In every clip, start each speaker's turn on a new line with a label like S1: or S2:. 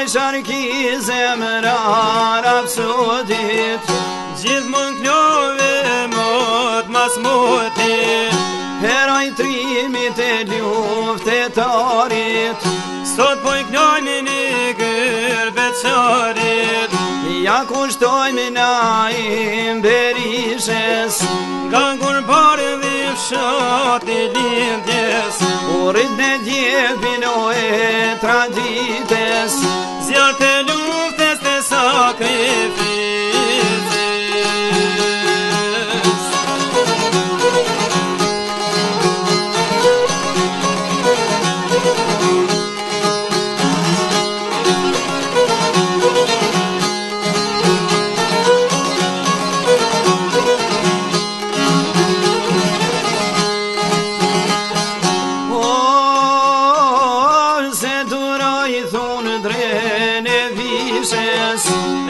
S1: sharki zemrar apsodit,
S2: Gjithmon klove mot mas motit,
S1: heroj trimit e luftetarit,
S2: sot po I knojmë një gërbeqarit,
S1: ja kushtojmë na imberishes,
S2: nga kur parë dhe fshati lindjes,
S1: urit në djepin o e tradites,
S2: zjarë të luftes të sakrificis.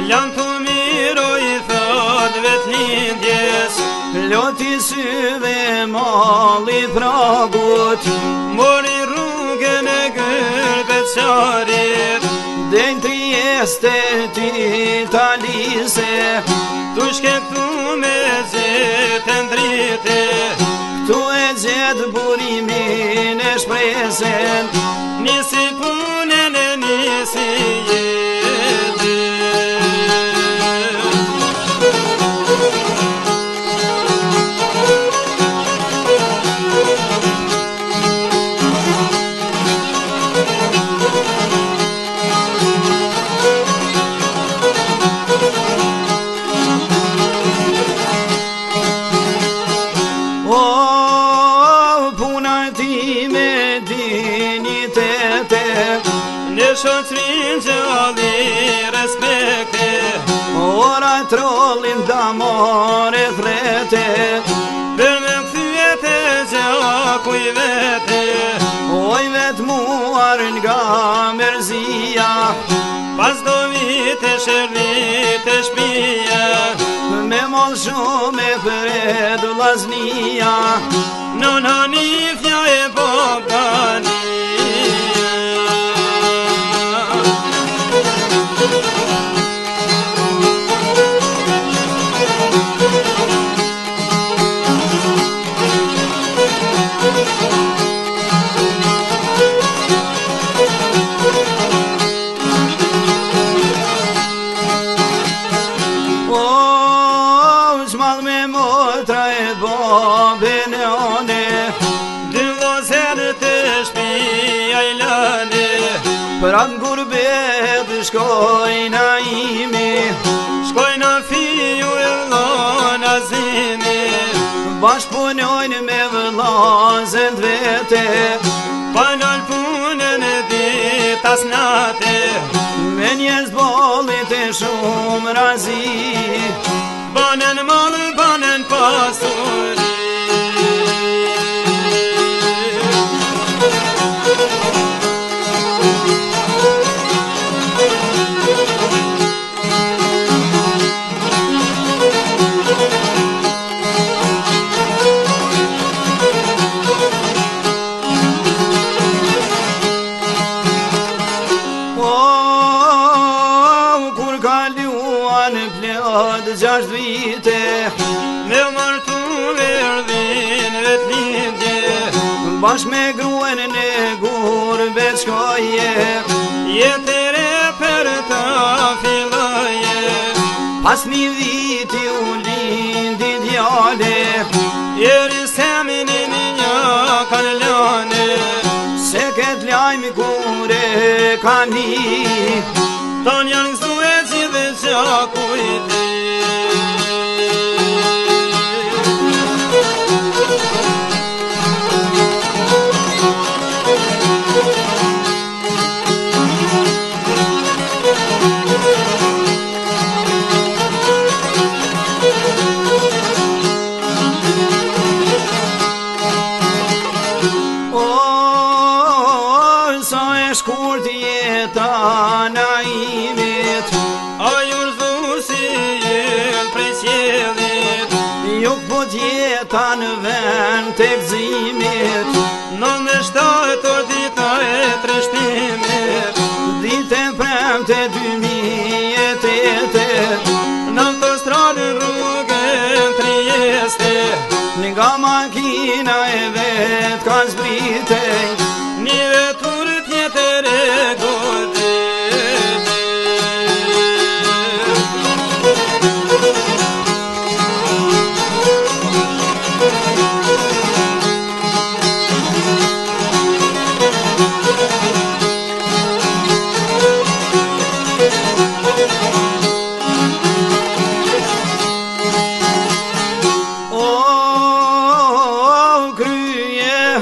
S2: Lang të miroj thot vet lindjes,
S1: loti syve malli pragut,
S2: mori rrugën e gërbeqarit,
S1: den Trieste t'Italise,
S2: tu shke këtu me zetë ndrite,
S1: këtu e gjetë burimin e shpresen,
S2: nisi punën e nisi në shoqrin që alli respekte,
S1: ora trollin damore threte,
S2: për me këthyete gjaku I vete,
S1: oj vet muar nga mërzia,
S2: pas do vite shërnit e shpia,
S1: me mall shumë e fred vllaznia,
S2: non hanifja e babani.
S1: Pran gurbet shkojna imi,
S2: shkojna fiju e vllona zimi,
S1: bashkëpunojnë me vëllazën vete,
S2: panal punën e ditas nate,
S1: me njerëz bollit e shumë razi,
S2: banen malë, banen pasuri.
S1: Gjasht vite
S2: me martu erdhin vet lindje,
S1: bashk me gruën në gurbet shkoje,
S2: jetë e re për ta filloje,
S1: pas një viti u lindi djale,
S2: Jerusamin e një kanë lane,
S1: se ket lajmi kure kanë hi,
S2: ton janë gëzu e gjithë gjaku I ti.
S1: Shkurt jeta naimit,
S2: ajur dhusi jel prej qelit,
S1: juk po jeta në vend të gzimit,
S2: non me shtatë o dita e treshtimit,
S1: Dite premte 2008
S2: Në autostradën rrugën Trieste
S1: Nga makina e vet ka zbritej
S2: Një vetur tjetër e godit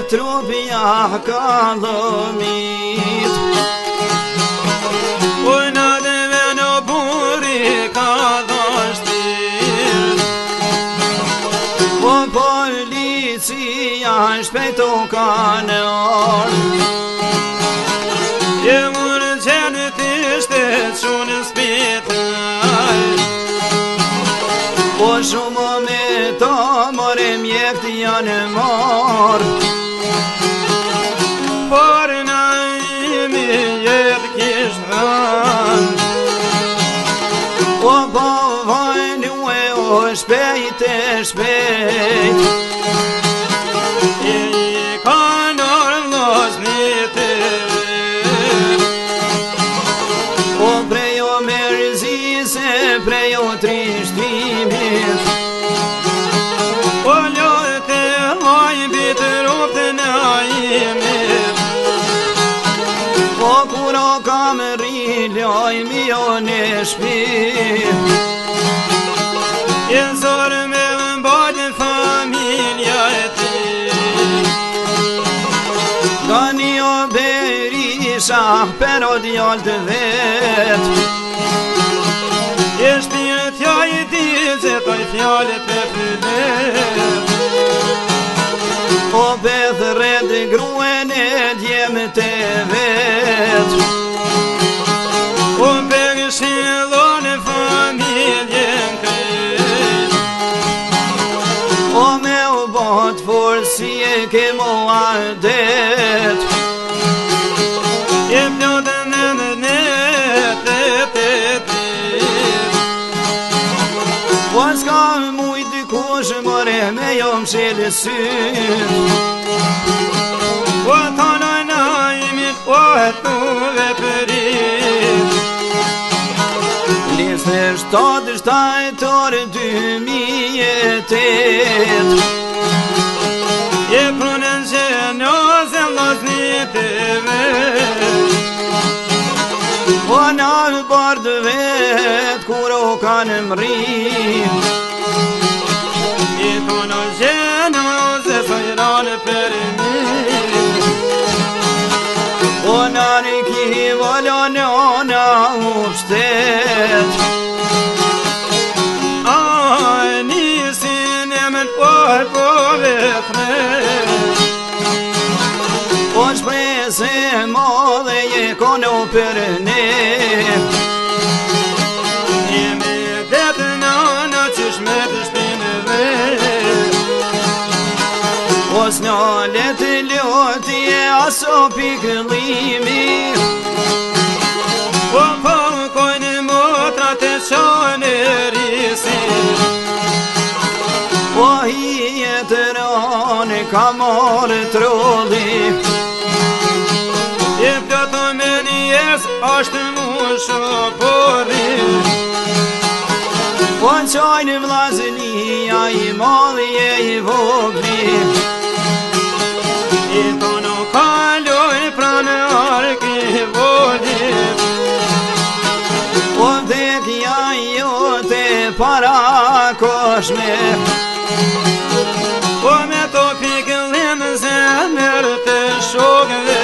S1: Trupja ka dhomit
S2: Ujna dhe në buri ka dhashtir
S1: Po policia shpejto ka në orë
S2: E mërë qenë t'ishte qunë spital
S1: Po shumë me ta more mjek të janë marë
S2: Por në imi jetë kishtë dhanë
S1: O po vajnë u e o shpejt e shpejt
S2: I ka nërë losnit e
S1: O prejo mërzise, prejo trishtimit
S2: O lojt e lojnë bitë rupë në imit
S1: Po kuro kam rriloj mi o në shpi
S2: E zorë me mbajnë familja e ti
S1: Ka një o berisha pero djallë të vet
S2: E shtirë t'ja i dilë që toj fjallë të fillet
S1: O beth red gruen e djemë të vet
S2: O përgëshin lonë familjen krejt
S1: O me u bot forsi e ke mua det
S2: E plotën e në netet e ti
S1: Po s'ka mujt dikush mëre me jo mshele syn
S2: O të në imit o të veprit
S1: Liste 7 shtajtor 2008
S2: E prunën që nëzën losnit e vet
S1: Po në bardë vet kuro kanë mrit
S2: I tono gjenose sojranë për mi
S1: O në riki valo në u pështet
S2: A nisin e men po vetre
S1: O shprese modhe je kono për ne
S2: Jemi detë nana qysh me të shpinë vet
S1: O s'nallet lotje aso pikëllimi
S2: O po kojnë motrat e qanë risi
S1: O hijet rane ka marë trolli
S2: E ploto me njes ashtë mu shopori
S1: O në qajnë vlazënia i madhi e i vogli
S2: I tono kaloj pranë arki voli
S1: O dhekja jote para koshme
S2: O me to pikëllim zemër të shokve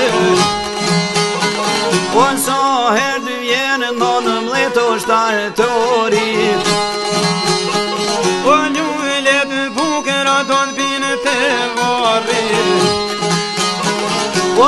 S1: O nëso her dy vjenë në mleto shtartori
S2: O ljullet bukera do në pinë të varri
S1: O